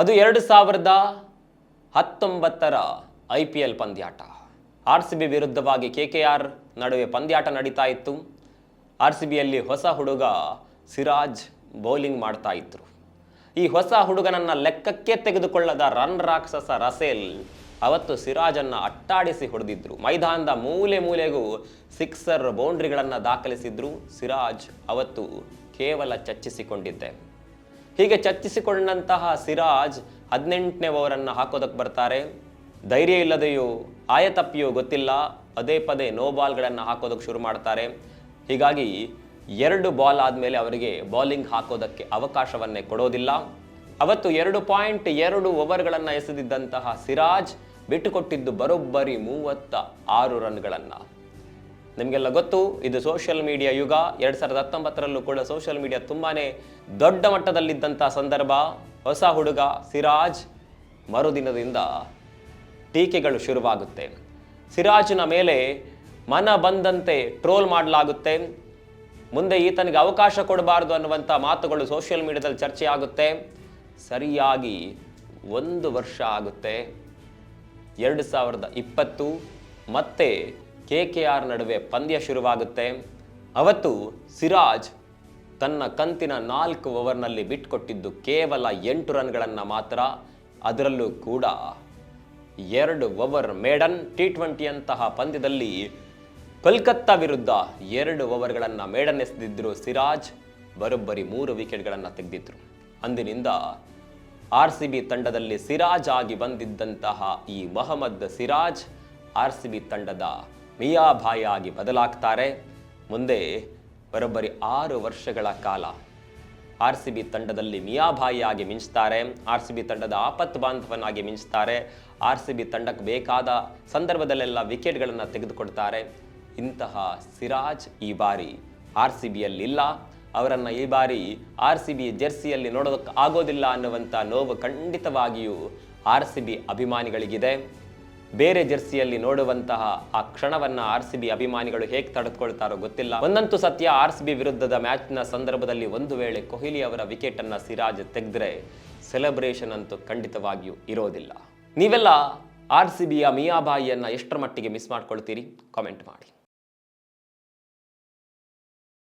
ಅದು 2019ರ IPL ಪಂದ್ಯಾಟ. RCB ವಿರುದ್ಧವಾಗಿ KKR ನಡುವೆ ಪಂದ್ಯಾಟ ನಡೀತಾ ಇತ್ತು. RCBಯಲ್ಲಿ ಹೊಸ ಹುಡುಗ ಸಿರಾಜ್ ಬೌಲಿಂಗ್ ಮಾಡ್ತಾ ಇದ್ರು. ಈ ಹೊಸ ಹುಡುಗನನ್ನ ಲೆಕ್ಕಕ್ಕೆ ತೆಗೆದುಕೊಳ್ಳದ ರನ್ ರಾಕ್ಷಸ ರಸೇಲ್ ಅವತ್ತು ಸಿರಾಜನ್ನ ಅಟ್ಟಾಡಿಸಿ ಹೊಡೆದಿದ್ರು. ಮೈದಾನದ ಮೂಲೆ ಮೂಲೆಗೂ ಸಿಕ್ಸರ್ ಬೌಂಡ್ರಿಗಳನ್ನು ದಾಖಲಿಸಿದ್ರು. ಸಿರಾಜ್ ಅವತ್ತು ಕೇವಲ ಚರ್ಚಿಸಿಕೊಂಡಿದ್ದೆ. ಹೀಗೆ ಚರ್ಚಿಸಿಕೊಂಡಂತಹ ಸಿರಾಜ್ 18ನೇ ಓವರನ್ನು ಹಾಕೋದಕ್ಕೆ ಬರ್ತಾರೆ. ಧೈರ್ಯ ಇಲ್ಲದೆಯೋ ಆಯತಪ್ಪಿಯೋ ಗೊತ್ತಿಲ್ಲ, ಪದೇ ಪದೇ ನೋ ಬಾಲ್ಗಳನ್ನು ಹಾಕೋದಕ್ಕೆ ಶುರು ಮಾಡ್ತಾರೆ. ಹೀಗಾಗಿ 2 ಬಾಲ್ ಆದಮೇಲೆ ಅವರಿಗೆ ಬೌಲಿಂಗ್ ಹಾಕೋದಕ್ಕೆ ಅವಕಾಶವನ್ನೇ ಕೊಡೋದಿಲ್ಲ. ಅವತ್ತು 2.2 ಓವರ್ಗಳನ್ನು ಎಸೆದಿದ್ದಂತಹ ಸಿರಾಜ್ ಬಿಟ್ಟುಕೊಟ್ಟಿದ್ದು ಬರೋಬ್ಬರಿ 36 ರನ್ಗಳನ್ನು. ನಿಮಗೆಲ್ಲ ಗೊತ್ತು, ಇದು ಸೋಷಿಯಲ್ ಮೀಡಿಯಾ ಯುಗ. 2019ರಲ್ಲೂ ಕೂಡ ಸೋಷಿಯಲ್ ಮೀಡಿಯಾ ತುಂಬಾನೇ ದೊಡ್ಡ ಮಟ್ಟದಲ್ಲಿದ್ದಂಥ ಸಂದರ್ಭ. ಹೊಸ ಹುಡುಗ ಸಿರಾಜ್ ಮರುದಿನದಿಂದ ಟೀಕೆಗಳು ಶುರುವಾಗುತ್ತೆ. ಸಿರಾಜ್ನ ಮೇಲೆ ಮನ ಬಂದಂತೆ ಟ್ರೋಲ್ ಮಾಡಲಾಗುತ್ತೆ. ಮುಂದೆ ಈತನಿಗೆ ಅವಕಾಶ ಕೊಡಬಾರ್ದು ಅನ್ನುವಂಥ ಮಾತುಗಳು ಸೋಷಿಯಲ್ ಮೀಡಿಯಾದಲ್ಲಿ ಚರ್ಚೆ ಆಗುತ್ತೆ. ಸರಿಯಾಗಿ 1 ವರ್ಷ ಆಗುತ್ತೆ. 2020 ಮತ್ತೆ KKR ನಡುವೆ ಪಂದ್ಯ ಶುರುವಾಗುತ್ತೆ. ಅವತ್ತು ಸಿರಾಜ್ ತನ್ನ ಕಂತಿನ 4 ಓವರ್ನಲ್ಲಿ ಬಿಟ್ಕೊಟ್ಟಿದ್ದು ಕೇವಲ 8 ರನ್ಗಳನ್ನು ಮಾತ್ರ. ಅದರಲ್ಲೂ ಕೂಡ 2 ಓವರ್ ಮೇಡನ್ T20 ಅಂತಹ ಪಂದ್ಯದಲ್ಲಿ ಕೋಲ್ಕತ್ತಾ ವಿರುದ್ಧ 2 ಓವರ್ಗಳನ್ನು ಮೇಡನ್ ಎಸೆದಿದ್ರು ಸಿರಾಜ್. ಬರೋಬ್ಬರಿ 3 ವಿಕೆಟ್ಗಳನ್ನು ತೆಗೆದಿದ್ರು. ಅಂದಿನಿಂದ RCB ತಂಡದಲ್ಲಿ ಸಿರಾಜ್ ಆಗಿ ಬಂದಿದ್ದಂತಹ ಈ ಮೊಹಮ್ಮದ್ ಸಿರಾಜ್ RCB ತಂಡದ ಮಿಯಾಭಾಯಿ ಆಗಿ ಬದಲಾಗ್ತಾರೆ. ಮುಂದೆ ಬರೋಬ್ಬರಿ 6 ವರ್ಷಗಳ ಕಾಲ RCB ತಂಡದಲ್ಲಿ ಮಿಯಾಭಾಯಿಯಾಗಿ ಮಿಂಚ್ತಾರೆ. RCB ತಂಡದ ಆಪತ್ ಬಾಂಧವನಾಗಿ ಮಿಂಚ್ತಾರೆ. RCB ತಂಡಕ್ಕೆ ಬೇಕಾದ ಸಂದರ್ಭದಲ್ಲೆಲ್ಲ ವಿಕೆಟ್ಗಳನ್ನು ತೆಗೆದುಕೊಡ್ತಾರೆ. ಇಂತಹ ಸಿರಾಜ್ ಈ ಬಾರಿ RCBಯಲ್ಲಿಲ್ಲ. ಅವರನ್ನು ಈ ಬಾರಿ RCB ಜೆರ್ಸಿಯಲ್ಲಿ ನೋಡೋದಕ್ಕೆ ಆಗೋದಿಲ್ಲ ಅನ್ನುವಂಥ ನೋವು ಖಂಡಿತವಾಗಿಯೂ RCB ಅಭಿಮಾನಿಗಳಿಗಿದೆ. ಬೇರೆ ಜೆರ್ಸಿಯಲ್ಲಿ ನೋಡುವಂತಹ ಆ ಕ್ಷಣವನ್ನು RCB ಅಭಿಮಾನಿಗಳು ಹೇಗೆ ತಡೆದುಕೊಳ್ತಾರೋ ಗೊತ್ತಿಲ್ಲ. ಒಂದಂತೂ ಸತ್ಯ, RCB ವಿರುದ್ಧದ ಮ್ಯಾಚ್ನ ಸಂದರ್ಭದಲ್ಲಿ ಒಂದು ವೇಳೆ ಕೊಹ್ಲಿ ಅವರ ವಿಕೆಟನ್ನು ಸಿರಾಜ್ ತೆಗೆದ್ರೆ ಸೆಲೆಬ್ರೇಷನ್ ಅಂತೂ ಖಂಡಿತವಾಗಿಯೂ ಇರೋದಿಲ್ಲ. ನೀವೆಲ್ಲ RCBಯ ಮಿಯಾಭಾಯಿಯನ್ನು ಎಷ್ಟರ ಮಟ್ಟಿಗೆ ಮಿಸ್ ಮಾಡ್ಕೊಳ್ತೀರಿ? ಕಾಮೆಂಟ್ ಮಾಡಿ.